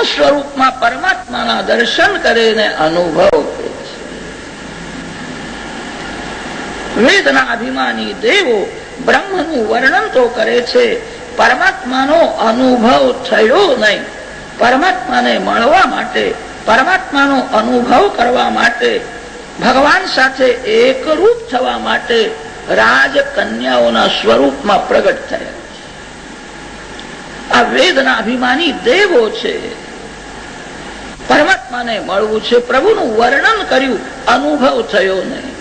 સ્વરૂપમાં પરમાત્માના દર્શન કરીને અનુભવ કરે છે. વેદના અભિમાની દેવો બ્રહ્મનું વર્ણન તો કરે છે, પરમાત્માનો અનુભવ થયો નહીં. પરમાત્માને મળવા માટે, પરમાત્માનો અનુભવ કરવા માટે, ભગવાન સાથે એકરૂપ થવા માટે રાજકન્યાઓના સ્વરૂપમાં પ્રગટ થયા. આ વેદના અભિમાની દેવો છે. પરમાત્માને મળવું છે, પ્રભુનું વર્ણન કર્યું, અનુભવ થયો નહીં.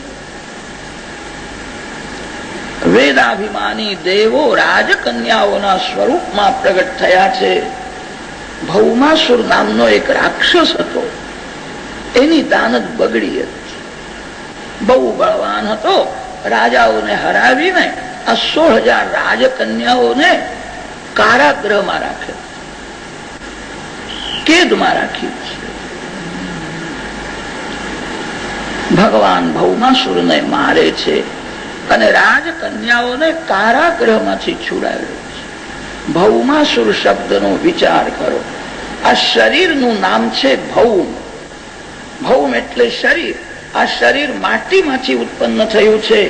વેદાભિમાની દેવો રાજકન્યાઓના સ્વરૂપમાં પ્રગટ થયા છે. ભૌમાસુર નામનો એક રાક્ષસ હતો, એની દાનત બગડી હતી. બહુ બળવાન હતો. રાજાઓને હરાવીને આ 16,000 રાજકન્યાઓને કારાગૃહમાં રાખે, કેદમાં રાખી છે. ભગવાન ભૌમાસુરને મારે છે અને રાજકન્યાઓને કારાગૃહમાંથી છોડાવે છે. ભૌમાસુર શબ્દનો વિચાર કરો. આ શરીરનું નામ છે ભૌમ. ભૌમ એટલે શરીર. આ શરીર માટીમાંથી ઉત્પન્ન થયું છે.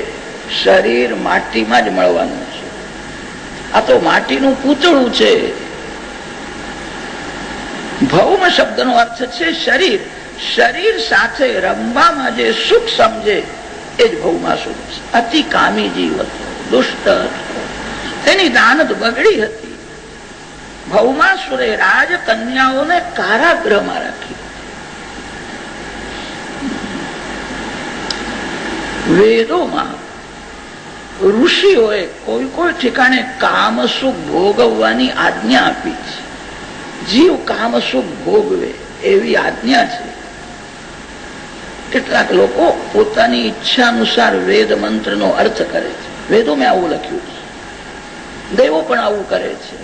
શરીર માટીમાં જ મળવાનું છે. આ તો માટીનું પૂતળું છે. ભૌમ શબ્દનો અર્થ છે શરીર. શરીર સાથે રમવામાં જે સુખ સમજે એ જ ભૌમાસુર છે. અતિ કામી જીવ હતો, દુષ્ટ હતો. એની દાનત બગડી હતી. ભૌમાસુરે રાજકન્યાઓને કારાગૃહમાં રાખી. વેદોમાં ઋષિઓએ કોઈ કોઈ ઠેકાણે કામસુખ ભોગવવાની આજ્ઞા આપી છે. જીવ કામસુખ ભોગવે એવી આજ્ઞા છે. કેટલાક લોકો પોતાની ઈચ્છા અનુસાર વેદ મંત્રનો અર્થ કરે છે. વેદોમાં આવું લખ્યું છે. દેવો પણ આવું કરે છે.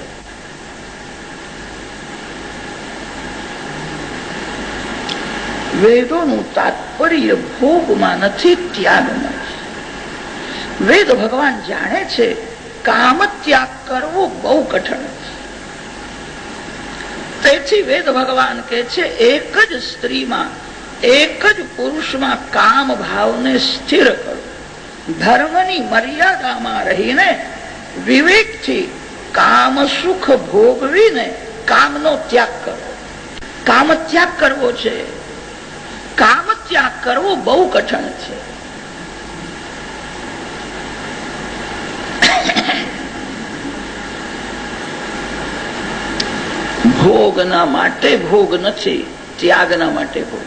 વેદોનું તાત્પર્ય ભોગમાં નથી, ત્યાગમાં છે. વેદ ભગવાન જાણે છે કામ ત્યાગ કરવો બહુ કઠણ છે. તેથી વેદ ભગવાન કહે છે એક જ સ્ત્રીમાં, એક જ પુરુષમાં કામ ભાવને સ્થિર કરો. ધર્મની મર્યાદામાં રહીને વિવેકથી કામ સુખ ભોગવીને કામનો ત્યાગ કરો. કામ ત્યાગ કરવો છે. કામ ત્યાગ કરવો બહુ કઠણ છે. ભોગના માટે ભોગ નથી, ત્યાગના માટે ભોગ.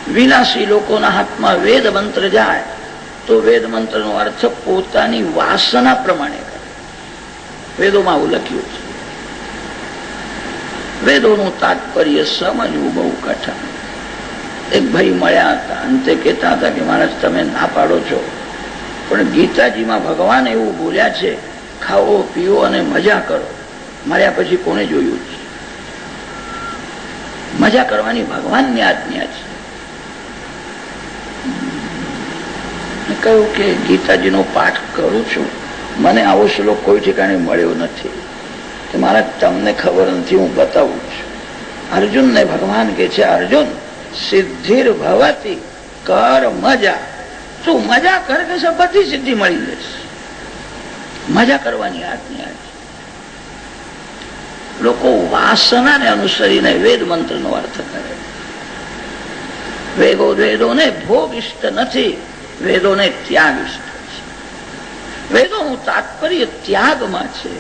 વિનાશી લોકોના હાથમાં વેદ મંત્ર જાય તો વેદ મંત્રનો અર્થ પોતાની વાસના પ્રમાણે કરે. વેદોમાં આવું લખ્યું છે. વેદોનું તાત્પર્ય સમજવું બહુ કઠણ. એક ભાઈ મળ્યા હતા, અંતે કહેતા હતા કે મહારાજ તમે ના પાડો છો, પણ ગીતાજીમાં ભગવાન એવું બોલ્યા છે ખાઓ પીઓ અને મજા કરો. મળ્યા પછી કોને જોયું છે? મજા કરવાની ભગવાનની આજ્ઞા છે. કહ્યું કે ગીતાજીનો પાઠ કરું છું, મને આવો શ્લોક કોઈ ઠેકાણે મળ્યો નથી. કે મારા તમને ખબર નથી, હું બતાવું છું. અર્જુનને ભગવાન કે છે અર્જુન સિદ્ધિર ભવતી કર મજા. તું મજા કર કે બધી સિદ્ધિ મળી જશે. મજા કરવાની આજ્ઞા છે. લોકો વાસનાને અનુસરીને વેદ મંત્રનો અર્થ કરે. વેદોને ભોગ ઇષ્ટ નથી, વેદોને ત્યાગ ઇષ્ટ છે. વેદોનું તાત્પર્ય ત્યાગમાં છે.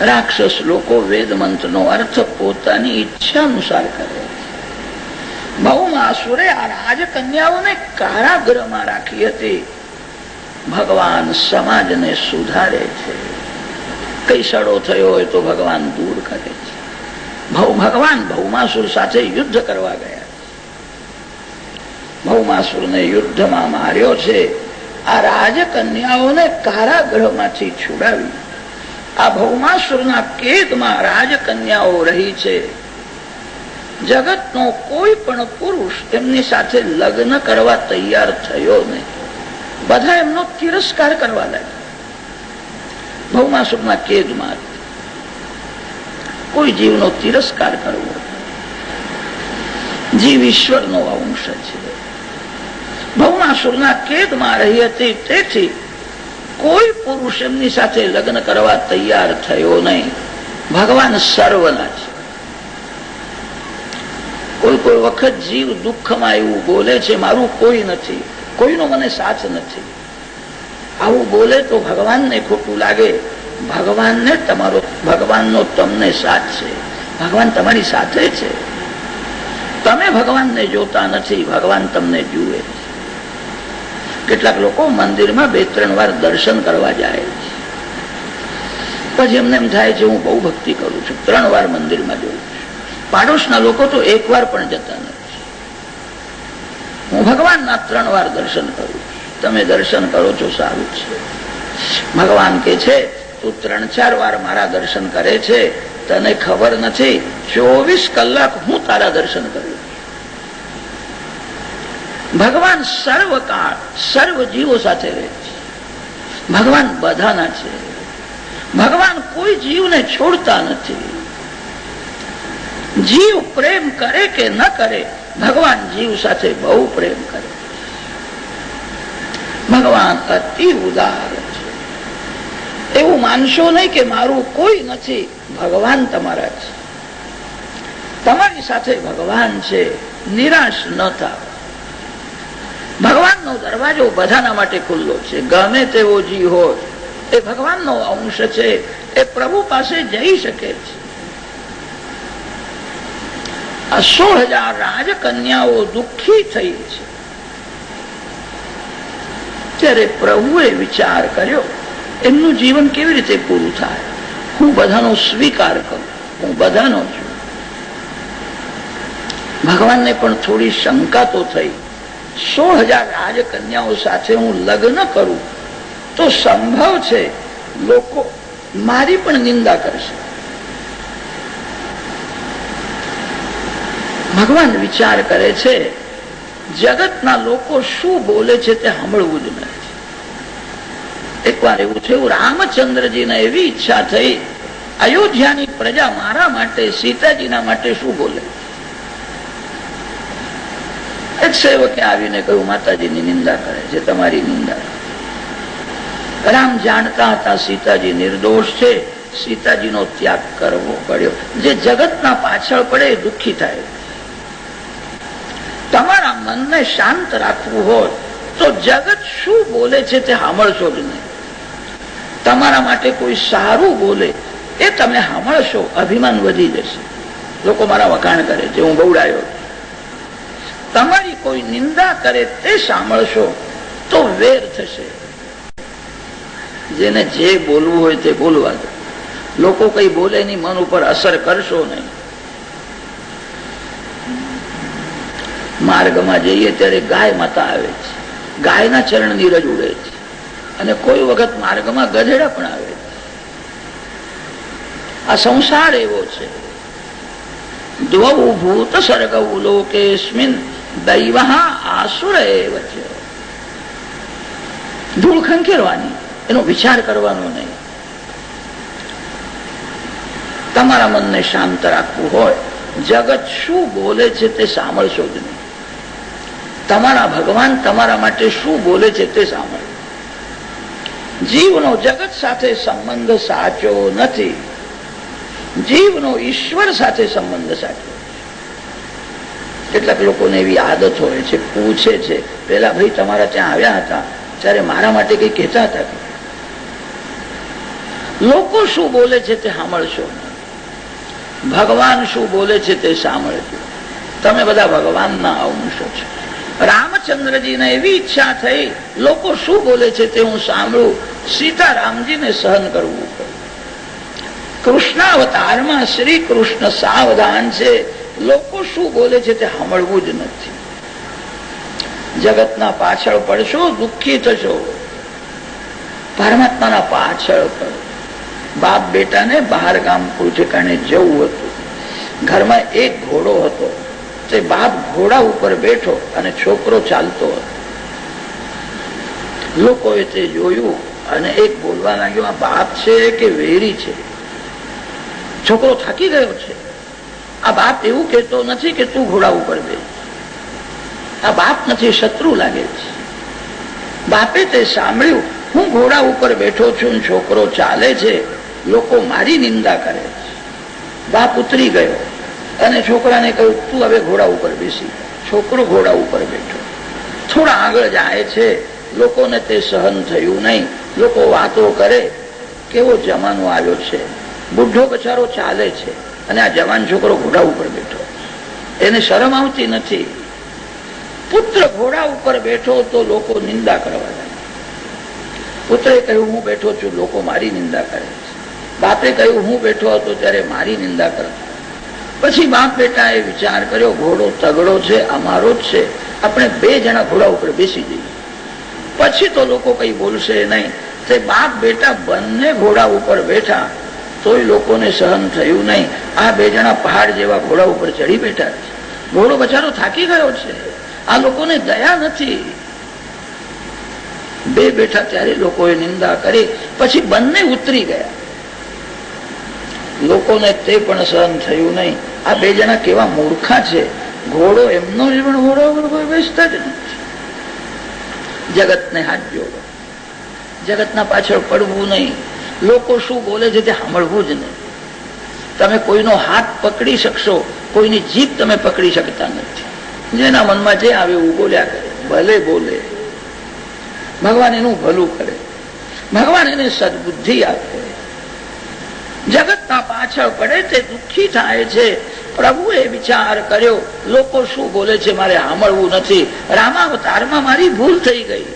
રાક્ષસ લોકો વેદ મંત્રનો અર્થ પોતાની ઈચ્છા અનુસાર કરે છે. ભૌમાસુરે આ રાજકન્યાઓને કારાગૃહમાં રાખી હતી. ભગવાન સમાજને સુધારે છે. કઈ સડો થયો હોય તો ભગવાન દૂર કરે છે. ભગવાન ભૌમાસુર સાથે યુદ્ધ કરવા ગયા. ભૌમાસુરને યુદ્ધમાં માર્યો છે. આ રાજકન્યાઓને કારાગૃહમાંથી છોડાવી. આ ભૌમાસુરના કેદમાં રાજકન્યાઓ રહી છે. જગતનો કોઈ પણ પુરુષ એમની સાથે લગ્ન કરવા તૈયાર થયો નહીં. બધા એમનો તિરસ્કાર કરવા લાગ્યા. ભૌમાસુરના કેદમાં કોઈ જીવનો તિરસ્કાર કરવો. જીવ ઈશ્વરનો અંશ છે. ભૌમાસુરના કેદમાં રહી હતી, તેથી કોઈ પુરુષ એમની સાથે લગ્ન કરવા તૈયાર થયો નહીં. ભગવાન સર્વના છે. કોઈ કોઈ વખત જીવ દુઃખમાં એવું બોલે છે, મારું કોઈ નથી, કોઈનો મને સાથ નથી. આવું બોલે તો ભગવાનને ખોટું લાગે. ભગવાનનો તમને સાથ છે. ભગવાન તમારી સાથે છે. તમે ભગવાનને જોતા નથી, ભગવાન તમને જુએ છે. કેટલાક લોકો મંદિરમાં 2-3 વાર દર્શન કરવા જાય છે, પછી એમને એમ થાય છે હું બહુ ભક્તિ કરું છું, 3 વાર મંદિરમાં જોઉં છું. પાડોશના લોકો તો 1 વાર પણ જતા નથી. હું ભગવાનના 3 વાર દર્શન કરું છું. તમે દર્શન કરો છો, સારું છે. ભગવાન કે છે તું 3-4 વાર મારા દર્શન કરે છે, તને ખબર નથી 24 કલાક હું તારા દર્શન કરું છું. ભગવાન સર્વકાળ સર્વ જીવો સાથે રહે છે. ભગવાન બધાના છે. ભગવાન કોઈ જીવને છોડતા નથી. જીવ પ્રેમ કરે કે ન કરે, ભગવાન જીવ સાથે બહુ પ્રેમ કરે. ભગવાન અતિ ઉદાર છે. એવું માનશો નહીં કે મારું કોઈ નથી, ભગવાન તમારા છે. તમારી સાથે ભગવાન છે. નિરાશ ન થાવ. ભગવાનનો દરવાજો બધાના માટે ખુલ્લો છે. ગમે તેવો જીવ હોય, એ ભગવાનનો અંશ છે, એ પ્રભુ પાસે જઈ શકે છે. આ 16,000 રાજકન્યાઓ દુઃખી થઈ છે. ત્યારે પ્રભુએ વિચાર કર્યો એમનું જીવન કેવી રીતે પૂરું થાય. હું બધાનો સ્વીકાર કરું, હું બધાનો છું. ભગવાનને પણ થોડી શંકા તો થઈ. 16,000 રાજકન્યાઓ સાથે હું લગ્ન કરું તો સંભવ છે લોકો મારી પણ નિંદા કરશે. ભગવાન વિચાર કરે છે જગતના લોકો શું બોલે છે તે સાંભળવું જ નથી. એકવાર એવું થયું, રામચંદ્રજીને એવી ઈચ્છા થઈ અયોધ્યાની પ્રજા મારા માટે, સીતાજીના માટે શું બોલે. એક સેવકે આવીને કહ્યું માતાજીની નિંદા કરે છે, તમારી નિંદા. રામ જાણતા હતા સીતાજી નિર્દોષ છે, સીતાજીનો ત્યાગ કરવો પડ્યો. જે જગતના પાછળ પડે એ દુઃખી થાય. તમારા મનને શાંત રાખવું હોય તો જગત શું બોલે છે તે સાંભળશો જ નહીં. તમારા માટે કોઈ સારું બોલે એ તમે સાંભળશો, અભિમાન વધી જશે. લોકો મારા વખાણ કરે છે, હું બહુડાયો. તમારી કોઈ નિંદા કરે તે સાંભળશો તો વેર થશે. જેને જે બોલવું હોય તે બોલવા દો. લોકો કઈ બોલે ની મન ઉપર અસર કરશો નહીં. માર્ગમાં જઈએ ત્યારે ગાય માતા આવે છે, ગાયના ચરણ નીરજ ઉડે છે. અને કોઈ વખત માર્ગમાં ગધેડા પણ આવે છે. આ સંસાર એવો છે. દ્વૌ ભૂત સર્ગૌ લોકેસ્મિન દૈવ આસુર એવ છે. ધૂળ ખંખેરવાની, એનો વિચાર કરવાનો નહીં. તમારા મનને શાંત રાખવું હોય, જગત શું બોલે છે તે સાંભળશો જ નહીં. તમારા ભગવાન તમારા માટે શું બોલે છે તે સાંભળો. જીવનો જગત સાથે સંબંધ સાચો નથી, જીવનો ઈશ્વર સાથે સંબંધ સાચો. કેટલાક લોકોને એવી આદત હોય છે, પૂછે છે પેલા ભાઈ તમારા ત્યાં આવ્યા હતા ત્યારે મારા માટે કઈ કહેતા હતા? લોકો શું બોલે છે તે સાંભળશો, ભગવાન શું બોલે છે તે સાંભળજો. તમે બધા ભગવાનના અંશો છો. રામચંદ્રજીને એવી ઈચ્છા થઈ લોકો શું બોલે છે તે હું સાંભળું. સીતારામજીને સહન કરવું પડે. કૃષ્ણાવતારમાં શ્રી કૃષ્ણ સાવધાન છે, લોકો શું બોલે છે તે સાંભળવું જ નથી. જગતના પાછળ પડશો, દુઃખી થશો. પરમાત્માના પાછળ પડો. બાપ બેટાને બહાર ગામ કોઈ ઠેકાણે જવું હતું. ઘરમાં એક ઘોડો હતો, તે બાપ ઘોડા ઉપર બેઠો અને છોકરો ચાલતો હતો. લોકોએ તે જોયું અને એક બોલવા લાગ્યો, આ બાપ છે કે વેરી છે? છોકરો થાકી ગયો છે. આ બાપ એવું કહેતો નથી કે તું ઘોડા ઉપર બે. આ બાપ નથી, શત્રુ લાગે છે. બાપે તે સાંભળ્યું, હું ઘોડા ઉપર બેઠો છું, છોકરો ચાલે છે, લોકો મારી નિંદા કરે છે. બાપ ઉતરી ગયો અને છોકરાને કહ્યું, તું હવે ઘોડા ઉપર બેસી. છોકરો ઘોડા ઉપર બેઠો. થોડા આગળ જાય છે, લોકોને તે સહન થયું નહીં. લોકો વાતો કરે, કેવો જમાનો આવ્યો છે, બુઢો બચારો ચાલે છે અને આ જવાન છોકરો ઘોડા ઉપર બેઠો. એને શરમ આવતી નથી. પુત્ર ઘોડા ઉપર બેઠો તો લોકો નિંદા કરવા લાગે. પુત્રે કહ્યું, હું બેઠો છું, લોકો મારી નિંદા કરે છે. બાપે કહ્યું, હું બેઠો હતો ત્યારે મારી નિંદા કરતા. પછી બાપ બેટા એ વિચાર કર્યો, ઘોડો તગડો છે, અમારો જ છે, આપણે બે જણા ઘોડા ઉપર બેસી જઈએ, પછી તો લોકો કઈ બોલશે નહીં. તે બાપ બેટા બંને ઘોડા ઉપર બેઠા, તોય લોકોને સહન થયું નહીં. આ બે જણા પહાડ જેવા ઘોડા ઉપર ચડી બેઠા છે. ઘોડો બચારો થાકી ગયો છે, આ લોકોને દયા નથી. બે બેઠા ત્યારે લોકોએ નિંદા કરી, પછી બંને ઉતરી ગયા. લોકોને તે પણ સહન થયું નહીં. આ બે જણા કેવા મૂર્ખા છે, ઘોડો એમનો જ પણ ઘોડા ઉપર કોઈ બેસતા જ નથી. જગતને હાથ જોડો, જગતના પાછળ પડવું નહીં. લોકો શું બોલે છે તે સાંભળવું જ નહીં. તમે કોઈનો હાથ પકડી શકશો, કોઈની જીભ તમે પકડી શકતા નથી. જેના મનમાં જે આવે એવું બોલ્યા કરે, ભલે બોલે. ભગવાન એનું ભલું કરે, ભગવાન એને સદબુદ્ધિ આપે. જગતના પાછળ પડે તે દુઃખી થાય છે. પ્રભુએ વિચાર કર્યો, લોકો શું બોલે છે મારે સાંભળવું નથી. રામાવતારમાં મારી ભૂલ થઈ ગઈ.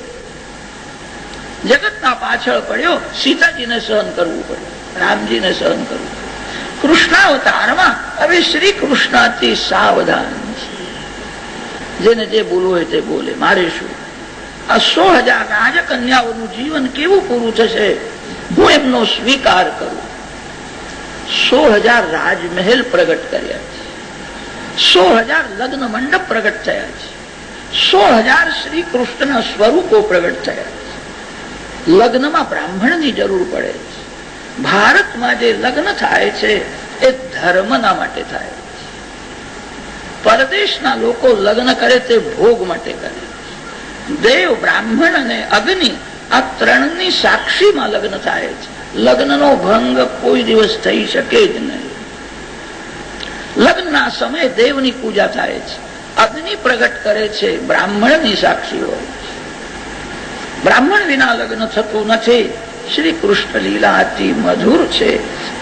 જગતના પાછળ પડ્યો, સીતાજીને સહન કરવું પડ્યું, રામજીને સહન કરવું. કૃષ્ણાવતારમાં હવે શ્રી કૃષ્ણ અતિ સાવધાન છે. જેને જે બોલવું હોય તે બોલે, મારે શું. આ 100,000 રાજકન્યાઓનું જીવન કેવું પૂરું થશે, હું એમનો સ્વીકાર કરું. 100,000 રાજમહેલ પ્રગટ કર્યા છે, 100,000 લગ્ન મંડપ પ્રગટ થયા છે, 100,000 શ્રી કૃષ્ણના સ્વરૂપો પ્રગટ થયા છે. લગ્નમાં બ્રાહ્મણની જરૂર પડે છે. ભારતમાં જે લગ્ન થાય છે એ ધર્મના માટે થાય છે. પરદેશના લોકો લગ્ન કરે તે ભોગ માટે કરે. દેવ, બ્રાહ્મણ અને અગ્નિ આ ત્રણની સાક્ષીમાં લગ્ન થાય છે. લગ્નનો ભંગ કોઈ દિવસ થઈ શકે જ નહીં. લગ્નના સમયે દેવની પૂજા થાય છે, અગ્નિ પ્રગટ કરે છે, બ્રાહ્મણની સાક્ષી હોય છે. બ્રાહ્મણ વિના લગ્ન થતું નથી. શ્રી કૃષ્ણ લીલા અતિ મધુર છે.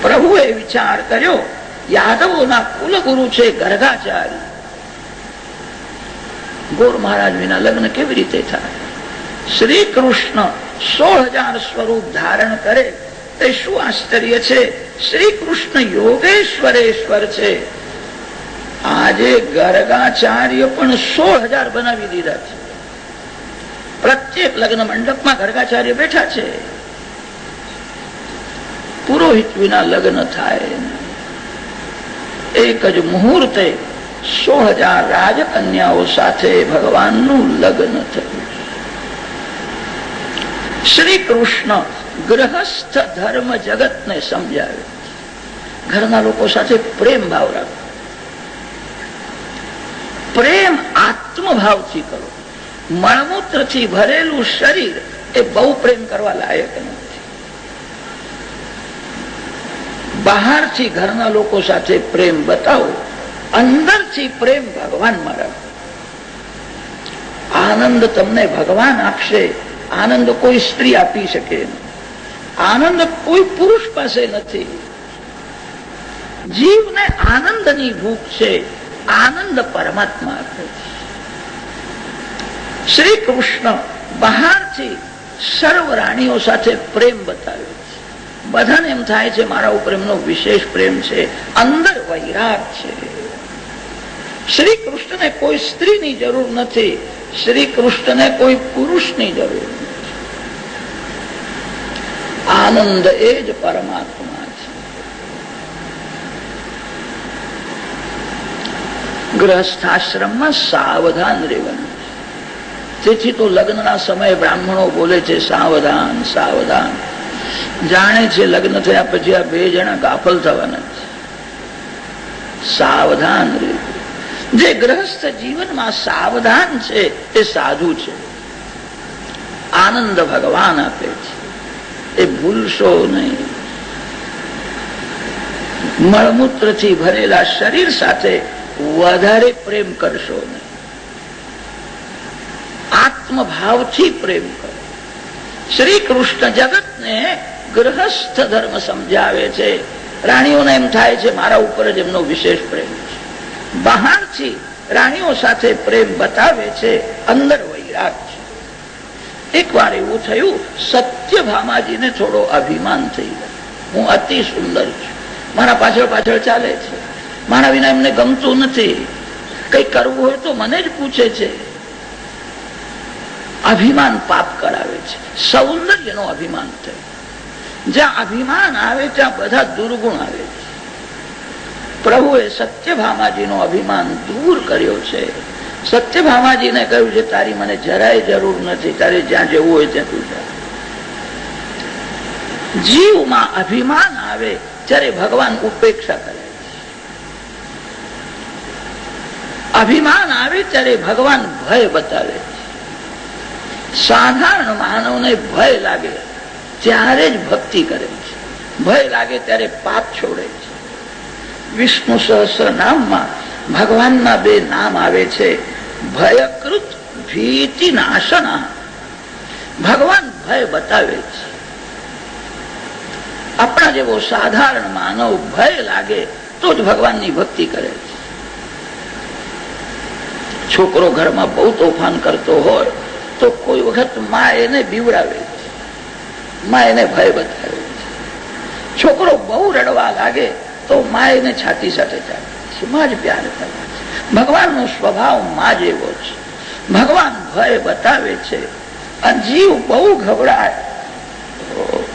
પ્રભુએ વિચાર કર્યો, યાદવોના કુલગુરુ છે ગર્ગાચાર્ય. ગોર મહારાજ વિના લગ્ન કેવી રીતે થાય? શ્રી કૃષ્ણ 100,000 સ્વરૂપ ધારણ કરે તે શું આશ્ચર્ય છે. શ્રી કૃષ્ણ યોગેશ્વરેશ્વર છે. આજે ગર્ગાચાર્ય પણ 100,000 બનાવી દીધા છે. પ્રત્યેક લગ્ન મંડપમાં ગર્ગાચાર્ય બેઠા છે. પુરોહિત વિના લગ્ન થાય. એક જ મુહૂર્તે 100,000 રાજકન્યાઓ સાથે ભગવાનનું લગ્ન થયું. શ્રી કૃષ્ણ ગ્રહસ્થ ધર્મ જગતને સમજાવે. ઘરના લોકો સાથે પ્રેમ ભાવ રાખો. પ્રેમ આત્મભાવથી કરો. મળમૂત્રથી ભરેલું શરીર એ બહુ પ્રેમ કરવા લાયક નથી. બહારથી ઘરના લોકો સાથે પ્રેમ બતાવો, અંદરથી પ્રેમ ભગવાનમાં રાખો. આનંદ તમને ભગવાન આપશે. આનંદ કોઈ સ્ત્રી આપી શકે નહીં. આનંદ કોઈ પુરુષ પાસે નથી. જીવને આનંદની ભૂખ છે. આનંદ પરમાત્મા આપે છે. શ્રી કૃષ્ણ બહારથી સર્વ રાણીઓ સાથે પ્રેમ બતાવ્યો છે. બધાને એમ થાય છે મારા ઉપર એમનો વિશેષ પ્રેમ છે. અંદર વૈરાગ છે. શ્રી કૃષ્ણને કોઈ સ્ત્રીની જરૂર નથી. શ્રી કૃષ્ણને કોઈ પુરુષની જરૂર નથી. આનંદ એ જ પરમાત્મા છે. ગૃહસ્થાશ્રમમાં સાવધાન રહેવાનું. તેથી તો લગ્નના સમયે બ્રાહ્મણો બોલે છે સાવધાન સાવધાન. જાણે છે લગ્ન થયા પછી આ બે જણા ગાફલ થવાના છે. સાવધાન રહેવું. જે ગ્રહસ્થ જીવનમાં સાવધાન છે એ સાધુ છે. આનંદ ભગવાન આપે છે, એ ભૂલશો નહીં. મળમૂત્રથી ભરેલા શરીર સાથે વધારે પ્રેમ કરશો નહીં. આત્મભાવથી પ્રેમ કરો. શ્રી કૃષ્ણ જગતને ગ્રહસ્થ ધર્મ સમજાવે છે. રાણીઓને એમ થાય છે મારા ઉપર જ એમનો વિશેષ પ્રેમ છે. બહારથી રાણીઓ સાથે પ્રેમ બતાવે છે, અંદર વૈરાગ છે. એક વાર એવું થયું, સત્યભામાજીને થોડો અભિમાન થઈ ગયો. હું અતિ સુંદર છું, મારા પાછળ પાછળ ચાલે છે, મારા વિના એમને ગમતું નથી, કઈ કરવું હોય તો મને જ પૂછે છે. અભિમાન પાપ કરાવે છે. સૌંદર્યનો અભિમાન થયો. જ્યાં અભિમાન આવે ત્યાં બધા દુર્ગુણ આવે છે. પ્રભુએ સત્યભામાજીનો અભિમાન દૂર કર્યો છે. સત્યભામાજીને કહ્યું છે તારી મને જરાય જરૂર નથી, તારે જ્યાં જવું હોય ત્યાં તું જા. જીવમાં અભિમાન આવે ત્યારે ભગવાન ઉપેક્ષા કરે છે. અભિમાન આવે ત્યારે ભગવાન ભય બતાવે છે. સાધારણ માનવને ભય લાગે ત્યારે જ ભક્તિ કરે છે. ભય લાગે ત્યારે પાપ છોડે છે. વિષ્ણુ સહસ્ર નામમાં ભગવાનના બે નામ આવે છે, ભયકૃત ભીતિ નાશના. ભગવાન ભય બતાવે છે. આપણા જેવો સાધારણ માનવ ભય લાગે તો જ ભગવાનની ભક્તિ કરે છે. છોકરો ઘરમાં બહુ તોફાન કરતો હોય તો કોઈ વખત મા એને બીવડાવે છે, મા એને ભય બતાવે છે. છોકરો બહુ રડવા લાગે તો મા એને છાતી સાથે ચાલે છે, મા જ પ્યાર કરે છે. ભગવાનનો સ્વભાવ મા જેવો છે. ભગવાન ભય બતાવે છે. અને જીવ બહુ ગભરાય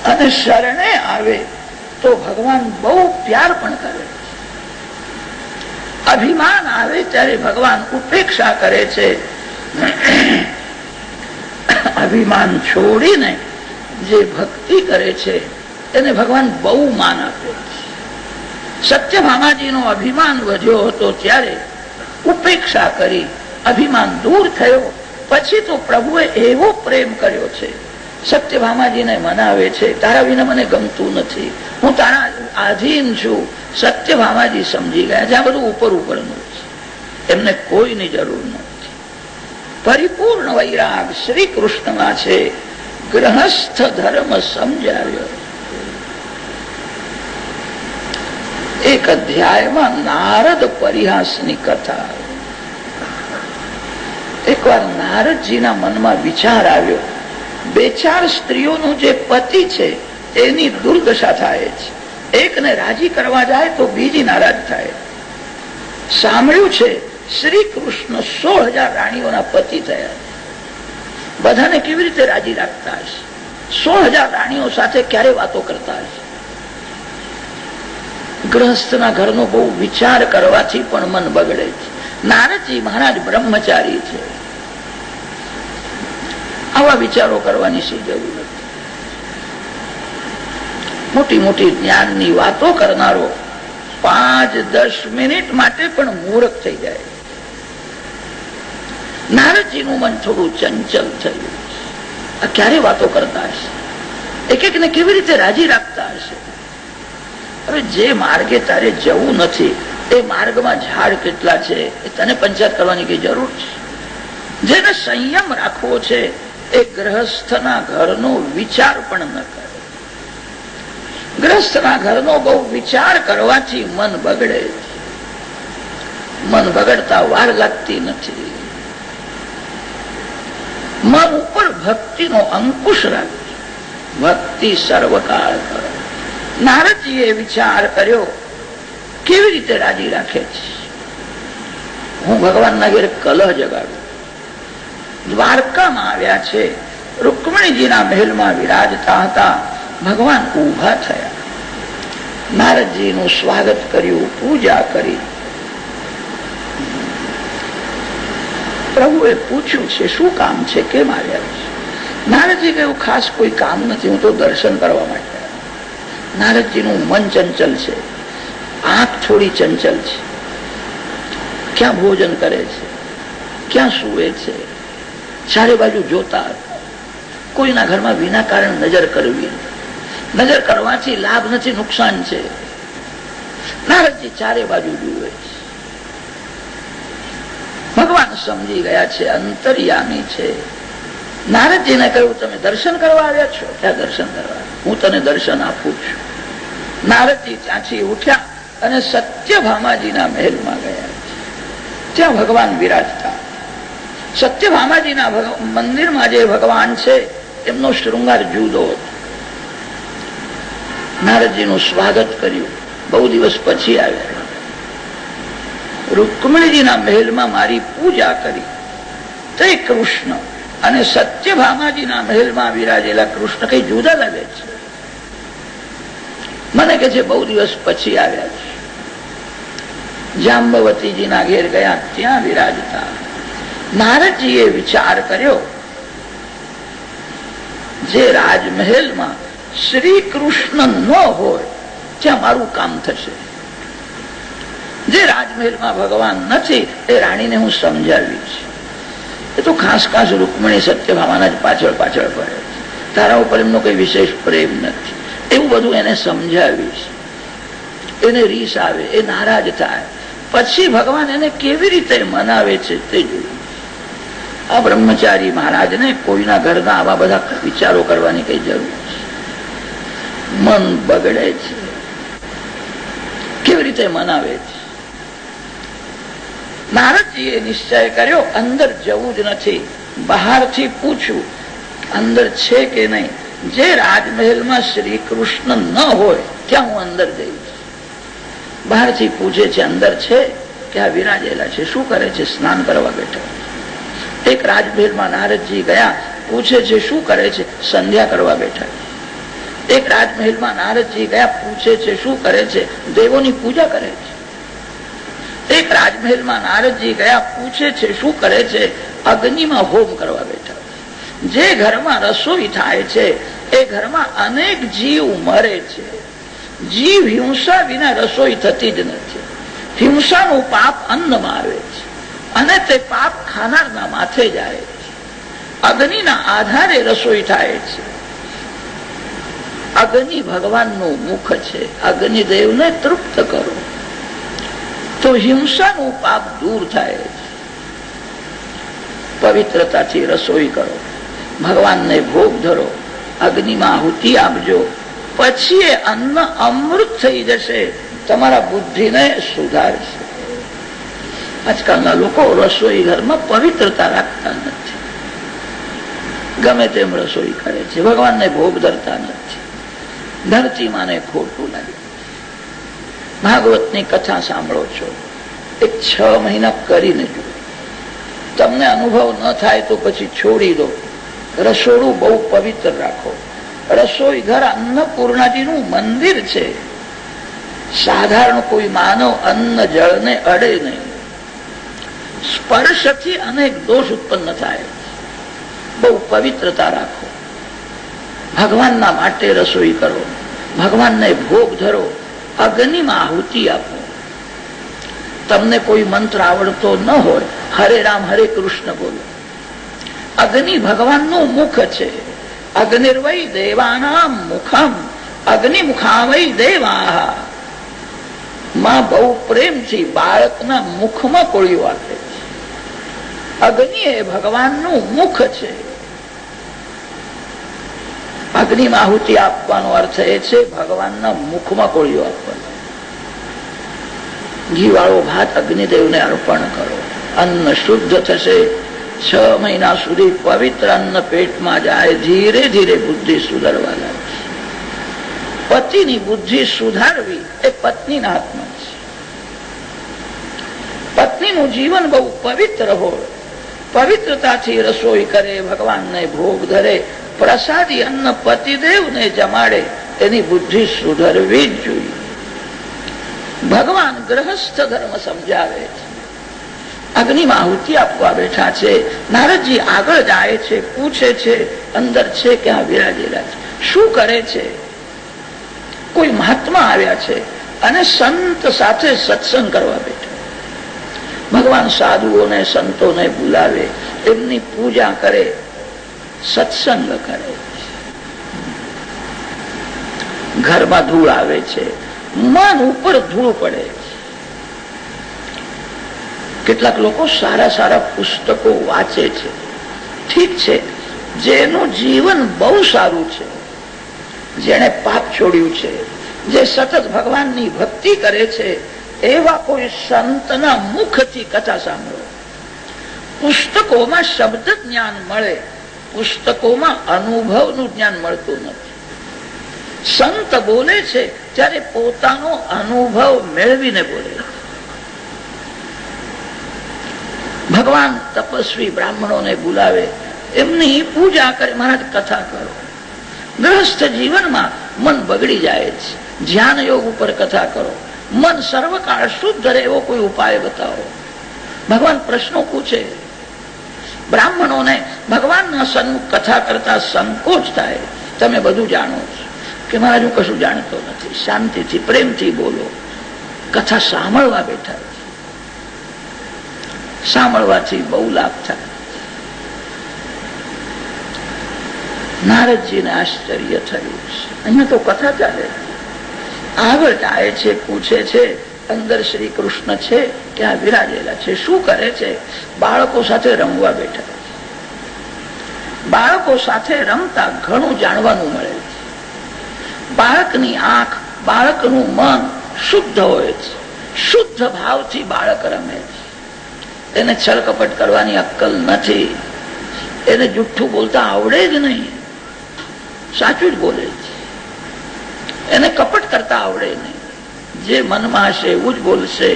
અને શરણે આવે તો ભગવાન બહુ પ્યાર પણ કરે છે. અભિમાન આવે ત્યારે ભગવાન ઉપેક્ષા કરે છે. અભિમાન છોડીને જે ભક્તિ કરે છે એને ભગવાન બહુ માન આપે છે. સત્યભામાજીનો અભિમાન વધ્યો હતો ત્યારે ઉપેક્ષા કરી, અભિમાન દૂર થયો. પછી તો પ્રભુએ એવો પ્રેમ કર્યો છે. સત્યભામાજીને મનાવે છે તારા વિના મને ગમતું નથી, હું તારા આધીન છું. સત્યભામાજી સમજી ગયા છે આ બધું ઉપર ઉપરનું છે, એમને કોઈની જરૂર નથી. પરિપૂર્ણ વૈરાગ શ્રી કૃષ્ણમાં છે. ગ્રહસ્થ ધર્મ સમજાવ્યો. એક અધ્યાયમાં નારદ પરિહાસની કથા. એકવાર નારદજીના મનમાં વિચાર આવ્યો, બે ચાર સ્ત્રીઓનો જે પતિ છે એની દુર્દશા થાય છે. એકને રાજી કરવા જાય તો બીજી નારાજ થાય. સાંભળ્યું છે શ્રી કૃષ્ણ 16,000 રાણીઓના પતિ થયા. બધાને કેવી રીતે રાજી રાખતા હશે? 16,000 રાણીઓ સાથે ક્યારે વાતો કરતા હશે? ગ્રહસ્થના ઘરનો બહુ વિચાર કરવાથી પણ મન બગડે છે. નારદજી મહારાજ બ્રહ્મચારી છે, આવા વિચારો કરવાની શી જરૂર નથી. મોટી મોટી જ્ઞાનની વાતો કરનારો 5-10 મિનિટ માટે પણ મૂર્ખ થઈ જાય. નારદજીનું મન થોડું ચંચલ થયું. આ ક્યારે વાતો કરતા હશે? એક એકને કેવી રીતે રાજી રાખતા હશે? હવે જે માર્ગે તારે જવું નથી એ માર્ગમાં ઝાડ કેટલા છે એ તને પંચાયત કરવાની કઈ જરૂર છે? જેને સંયમ રાખવો છે એ ગ્રહસ્થના ઘરનો વિચાર પણ ન કરે. ગ્રહસ્થના ઘરનો બહુ વિચાર કરવાથી મન બગડે. મન બગડતા વાર લાગતી નથી. મન ઉપર ભક્તિનો અંકુશ રાખે. ભક્તિ સર્વકાળ કરો. નારદજીએ વિચાર કર્યો કેવી રીતે રાજી રાખે છે? હું ભગવાનના ઘેર કલહ જગાડું. દ્વારકામાં આવ્યા છે, રૂકમણીજીના મહેલમાં વિરાજતા હતા. ભગવાન ઊભા થયા, નારદજીનું સ્વાગત કર્યું, પૂજા કરી. પ્રભુએ પૂછ્યું છે શું કામ છે, કેમ આવ્યા છે? નારદજી કહ્યું ખાસ કોઈ કામ નથી, હું તો દર્શન કરવા માટે. નારદજીનું મન ચંચલ છે, આંખ થોડી ચંચલ છે. ક્યાં ભોજન કરે છે, ક્યાં સૂવે છે, ચારે બાજુ જોતા હતા. કોઈના ઘરમાં વિના કારણ નજર કરવી, નજર કરવાથી લાભ નથી, નુકસાન છે. નારદજી ચારે બાજુ જુએ છે. ભગવાન સમજી ગયા છે, અંતર્યામી છે. નારદજીને કહ્યું, તમે દર્શન કરવા આવ્યા છો? ક્યાં દર્શન કરવા? હું તને દર્શન આપું છું. નારદજી ત્યાંથી ઉઠ્યા અને સત્યભામાજીના મહેલમાં ગયા. ત્યાં ભગવાન વિરાજતા. સત્યભામાજીના મંદિરમાં જે ભગવાન છે એમનો શૃંગાર જુદો હતો. નારદજીનું સ્વાગત કર્યું. બહુ દિવસ પછી આવ્યા. રૂકમણીજીના મહેલમાં મારી પૂજા કરી. તે કૃષ્ણ અને સત્યભામાજીના મહેલમાં વિરાજેલા કૃષ્ણ કઈ જુદા લાગે છે. મને કે છે બહુ દિવસ પછી આવ્યા છે. જાંબવતીજીના ઘેર ગયા, ત્યાં વિરાજતા. નારદજીએ વિચાર કર્યો, જે રાજમહેલમાં શ્રી કૃષ્ણ ન હોય ત્યાં મારું કામ થશે. જે રાજમહેલમાં ભગવાન નથી એ રાણીને હું સમજાવીશ. એ તો ખાસ ખાસ રૂકમણી સત્યભામાના જ પાછળ પાછળ પડે. તારા ઉપર એમનો કઈ વિશેષ પ્રેમ નથી. એવું બધું એને સમજાવીશ. એને રીસ આવે, એ નારાજ થાય. પછી ભગવાન એને કેવી રીતે મનાવે છે તે જોયું. આ બ્રહ્મચારી મહારાજને કોઈના ઘરના આવા બધા વિચારો કરવાની કઈ જરૂર છે? મન બગડે છે. કેવી રીતે મનાવે છે? નારદજીએ નિશ્ચય કર્યો, અંદર જવું જ નથી, બહારથી પૂછવું અંદર છે કે નહીં. જે રાજમહેલમાં શ્રી કૃષ્ણ ન હોય ત્યાં હું અંદર જઈશ. બહારથી પૂછે છે, અંદર છે કે આ વિરાજેલા છે, શું કરે છે? સ્નાન કરવા બેઠા. એક રાજમહેલમાં નારદજી ગયા, પૂછે છે શું કરે છે? સંધ્યા કરવા બેઠા. એક રાજમહેલમાં નારદજી ગયા, પૂછે છે શું કરે છે? દેવોની પૂજા કરે છે. એક રાજમહેલમાં નારદજી ગયા, પૂછે છે શું કરે છે? અગ્નિમાં હોમ કરવા બેઠા. જે ઘરમાં રસોઈ થાય છે એ ઘરમાં અનેક જીવ મરે છે. જીવ હિંસા વિના રસોઈ થતી જ નથી. હિંસાનું પાપ અન્નમાં આવે છે અને તે પાપ ખાનારના માથે જાય છે. અગ્નિના આધારે રસોઈ થાય છે. અગ્નિ ભગવાનનું મુખ છે. અગ્નિદેવને તૃપ્ત કરો તો હિંસાનું પાપ દૂર થાય છે. પવિત્રતાથી રસોઈ કરો, ભગવાનને ભોગ ધરો, અગ્નિમાં આહુતિ આપજો. પછી એ અન્ન અમૃત થઈ જશે, તમારા બુદ્ધિને સુધારશે. આજકાલના લોકો રસોઈ ઘરમાં પવિત્રતા રાખતા નથી. ગમે તેમ રસોઈ કરે છે, ભગવાનને ભોગ ધરતા નથી. ધરતી માને ખોટું લાગે. ભાગવતની કથા સાંભળો છો, એક 6 મહિના કરીને જુઓ. તમને અનુભવ ન થાય તો પછી છોડી દો. રસોડું બહુ પવિત્ર રાખો. રસોઈ ઘર અન્નપૂર્ણાજીનું મંદિર છે. સાધારણ કોઈ માનવ અન્ન જળને અડે નહીં. સ્પર્શથી અનેક દોષ ઉત્પન્ન થાય. બહુ પવિત્રતા રાખો. ભગવાનના માટે રસોઈ કરો, ભગવાનને ભોગ ધરો, અગ્નિમાં આહુતિ આપો. તમને કોઈ મંત્ર આવડતો ન હોય, હરે રામ હરે કૃષ્ણ બોલો. અગ્નિ ભગવાનનું મુખ છે. અગ્નિર્વૈ દેવાનામ મુખમ અગ્નિમુખાવૈ દેવા. માં બહુ પ્રેમથી બાળકના મુખમાં કોળિયો આપે છે. અગ્નિ એ ભગવાનનું મુખ છે. અગ્નિમાં આહુતિ આપવાનો અર્થ એ છે ભગવાનના મુખમાં કોળિયો આપવાનો. ઘી વાળો ભાત અગ્નિદેવને અર્પણ કરો. અન્ન શુદ્ધ થશે. 6 મહિના સુધી પવિત્ર અન્ન પેટમાં જાય. ધીરે ધીરે બુદ્ધિ સુધારવા લાગશે. પતિની બુદ્ધિ સુધારવી એ પત્નીના હાથમાં છે. પત્નીનું જીવન બહુ પવિત્ર હોય, પવિત્રતાથી રસોઈ કરે, ભગવાનને ભોગ ધરે, પ્રસાદી અન્ન પતિદેવને જમાડે. એની બુદ્ધિ સુધરવી જ જોઈએ. ભગવાન ગ્રહસ્થ ધર્મ સમજાવે છે. અગ્નિમાં આહુતિ આપવા બેઠા છે. નારદજી આગળ જાય છે, પૂછે છે અંદર છે ક્યાં વિરાજેલા છે, શું કરે છે? કોઈ મહાત્મા આવ્યા છે અને સંત સાથે સત્સંગ કરવા બેઠા. ભગવાન સાધુઓને સંતોને બોલાવે, એમની પૂજા કરે, સત્સંગ કરે. ઘરમાં ધૂળ આવે છે, મન ઉપર ધૂળ પડે. કેટલાક લોકો સારા સારા પુસ્તકો વાંચે છે, ઠીક છે. જેનું જીવન બહુ સારું છે, જેને પાપ છોડ્યું છે, જે સતત ભગવાનની ભક્તિ કરે છે, એવા કોઈ સંતના મુખથી કથા સાંભળો. પુસ્તકોમાં શબ્દ જ્ઞાન મળે, પુસ્તકોમાં અનુભવનું જ્ઞાન મળતું નથી. સંત બોલે છે ત્યારે પોતાનો અનુભવ મેળવીને બોલે. ભગવાન તપસ્વી બ્રાહ્મણોને બોલાવે, એમની પૂજા કરે, મહારાજ કથા કરો. ગ્રહસ્થ જીવનમાં મન બગડી જાય છે, ધ્યાન યોગ ઉપર કથા કરો. મન સર્વકાળ શુદ્ધ રહે એવો કોઈ ઉપાય બતાવો. ભગવાન પ્રશ્નો પૂછે. બ્રાહ્મણોને ભગવાનના સન્મુખ કથા કરતા સંકોચ થાય. તમે બધું જાણો છો કે મહારાજ હું કશું જાણતો નથી. શાંતિથી પ્રેમથી બોલો. કથા સાંભળવા બેઠા છે, સાંભળવાથી બહુ લાભ થાય. નારદજીને આશ્ચર્ય થયું છે. અહીંયા તો કથા ચાલે, આગળ જાય છે, પૂછે છે, અંદર શ્રી કૃષ્ણ છે, ક્યાં વિરાજેલા છે, શું કરે છે? બાળકો સાથે રમવા બેઠા. બાળકો સાથે રમતા ઘણું જાણવાનું મળે છે. બાળકની આંખ, બાળકનું મન શુદ્ધ હોય છે. શુદ્ધ ભાવથી બાળક રમે છે. એને છલકપટ કરવાની અક્કલ નથી. એને જુઠ્ઠું બોલતા આવડે જ નહીં, સાચું જ બોલે છે. એને કપટ કરતા આવડે નહીં. જે મનમાં હશે એવું જ બોલશે,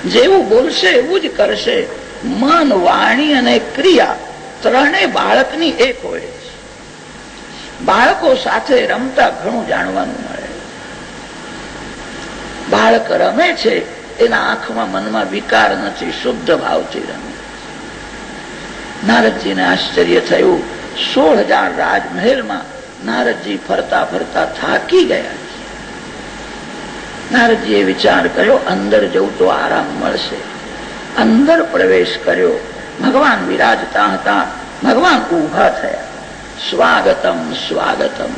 જેવું બોલશે એવું જ કરશે. મન, વાણી અને ક્રિયા ત્રણેય બાળકની એક હોય છે. બાળકો સાથે રમતા ઘણું જાણવાનું મળે. બાળક રમે છે, એના આંખમાં મનમાં વિકાર નથી, શુદ્ધ ભાવથી રમે. નારદજીને આશ્ચર્ય થયું. 16,000 રાજમહેલમાં નારદજી ફરતા ફરતા થાકી ગયા. નારદજીએ વિચાર કર્યો, અંદર જવું તો આરામ મળશે. અંદર પ્રવેશ કર્યો. ભગવાન વિરાજતા હતા. ભગવાન ઉભા થયા. સ્વાગતમ સ્વાગતમ.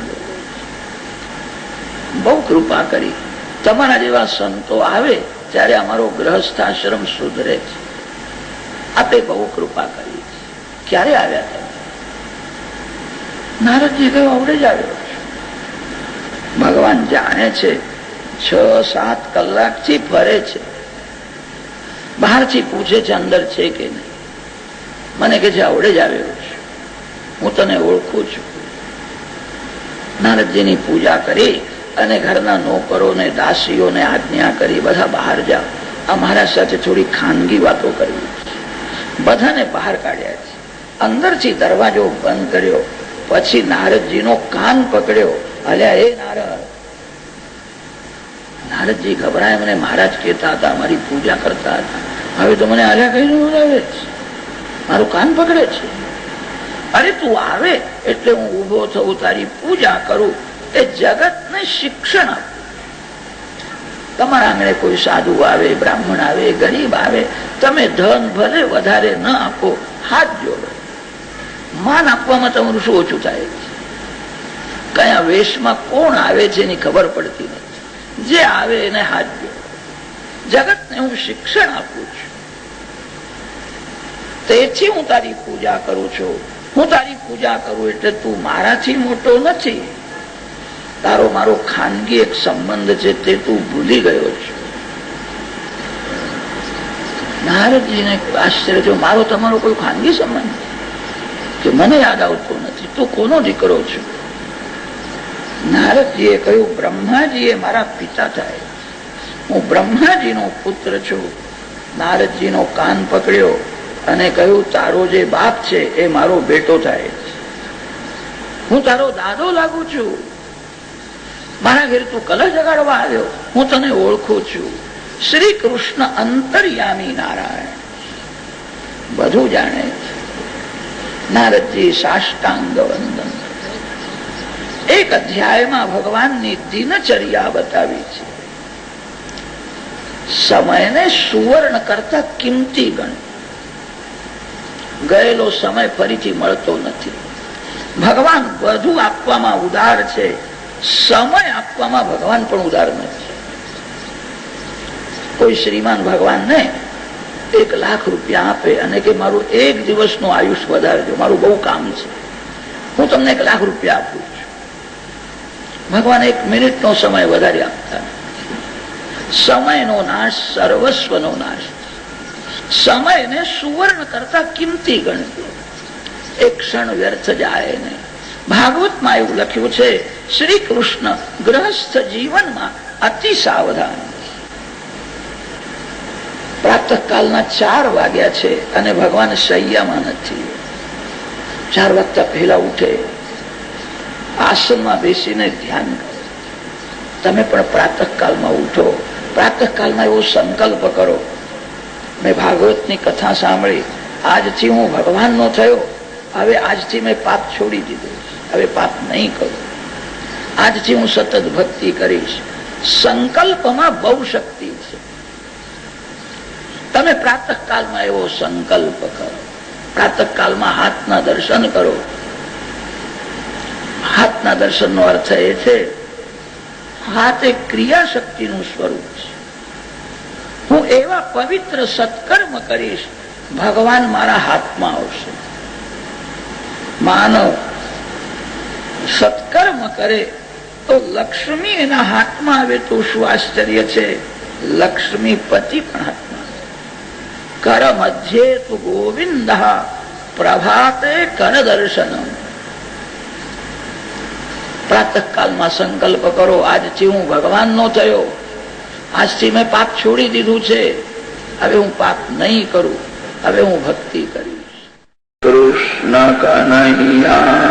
બહુ કૃપા કરી. તમારા જેવા સંતો આવે ત્યારે અમારો ગ્રહસ્થાશ્રમ સુધરે છે. આપે બહુ કૃપા કરી. ક્યારે આવ્યા તમે? નારદજી કહ્યું, આવડે જ આવ્યો. ભગવાન જાણે છે 6-7 કલાકથી ફરે છે. બહારથી પૂછે છે અંદર છે કે નહીં. મને કે છે આવડે જ આવ્યો છે, હું તને ઓળખું છું. નારદજીની પૂજા કરી અને ઘરના નોકરોને, દાસીઓને આજ્ઞા કરી, બધા બહાર જાઓ, આ મારા સાથે થોડી ખાનગી વાતો કરવી. બધાને બહાર કાઢ્યા છે. અંદરથી દરવાજો બંધ કર્યો. પછી નારદજીનો કાન પકડ્યો. અલ્યા એ નારદ. નારદજી ગભરાય. મને મહારાજ કહેતા હતા, મારી પૂજા કરતા હતા, હવે તો મને આલ્યા કહીને બોલાવે છે, મારું કાન પકડે છે. અરે તું આવે એટલે હું ઉભો થઉં, તારી પૂજા કરું, એ જગતને શિક્ષણ આપું. તમારા આંગણે કોઈ સાધુ આવે, બ્રાહ્મણ આવે, ગરીબ આવે, તમે ધન ભલે વધારે ન આપો, હાથ જોડો. માન આપવામાં તમારું શું ઓછું થાય છે? કયા વેશમાં કોણ આવે છે એની ખબર પડતી નથી. જે આવે એને હાથ જોડો. જગતને હું શિક્ષણ આપું છું. તેથી હું તારી પૂજા કરું છું. હું તારી પૂજા કરું એટલે તું મારાથી મોટો નથી. તારો મારો ખાનગી એક સંબંધ છે, તે તું ભૂલી ગયો છે. નારદજીને આશ્ચર્ય થયું, મારો તમારો કોઈ ખાનગી સંબંધ કે મને યાદ આવતો નથી. તું કોનો દીકરો છો? નારદજીએ કહ્યું, બ્રહ્માજી એ મારા પિતા થાય, હું બ્રહ્માજીનો પુત્ર છું. નારદજીનો કાન પકડ્યો અને કહ્યું, તારો જે બાપ છે એ મારો બેટો થાય, હું તારો દાદો લાગુ છું. મારા ઘેર તું કલશ જગાડવા આવ્યો, હું તને ઓળખું છું. શ્રી કૃષ્ણ અંતર્યામી નારાયણ બધું જાણે છે. નારદજી સાષ્ટાંગ વંદન. એક અધ્યાયમાં ભગવાનની દિનચર્યા બતાવી છે. સમયને સુવર્ણ કરતા કિંમતી ગણ. ગયેલો સમય ફરીથી મળતો નથી. ભગવાન બધું આપવામાં ઉદાર છે, સમય આપવામાં ભગવાન પણ ઉદાર નથી. કોઈ શ્રીમાન ભગવાનને 1 લાખ રૂપિયા આપે અને કે મારું 1 દિવસનું આયુષ્ય વધારજો, મારું બહુ કામ છે, હું તમને 1 લાખ રૂપિયા આપું છું. ભગવાન 1 મિનિટનો સમય વધારી આપતા. સમયનો નાશ સર્વસ્વનો નાશ. સમયને સુવર્ણ કરતા કિંમતી ગણજો. એક ક્ષણ વ્યર્થ જાય નહીં. ભાગવતમાં એવું લખ્યું છે, શ્રી કૃષ્ણ ગૃહસ્થ જીવનમાં અતિ સાવધાન. પ્રાતઃકાલના 4 વાગ્યા છે અને ભગવાન શૈયામાં નથી. 4 વાગતા પહેલા ઉઠે, આસનમાં બેસીને ધ્યાન કરો. તમે પણ પ્રાતઃકાલમાં ઉઠો. પ્રાતઃકાલમાં એવો સંકલ્પ કરો, મેં ભાગવતની કથા સાંભળી, આજથી હું ભગવાનનો થયો, હવે આજથી મેં પાપ છોડી દીધું, હવે પાપ નહીં કરું, આજથી હું સતત ભક્તિ કરીશ. સંકલ્પમાં બહુ શક્તિ છે. તમે પ્રાતઃકાલમાં એવો સંકલ્પ કરો. પ્રાતઃકાલમાં હાથના દર્શન કરો. હાથના દર્શનનો અર્થ એ છે, હાથ એ ક્રિયા શક્તિનું સ્વરૂપ છે. હું એવા પવિત્ર સત્કર્મ કરીશ, ભગવાન મારા હાથમાં આવશે. માનવ સત્કર્મ કરે તો લક્ષ્મી એના હાથમાં આવે તો શું આશ્ચર્ય છે. લક્ષ્મી પતિ પણ હાથમાં. કર મધ્યે તુ ગોવિંદ પ્રભાતે કર દર્શન. પ્રાતઃકાલમાં સંકલ્પ કરો, આજથી હું ભગવાનનો થયો, આજથી મેં પાપ છોડી દીધું છે, હવે હું પાપ નહીં કરું, હવે હું ભક્તિ કરીશ. કૃષ્ણ કનૈયા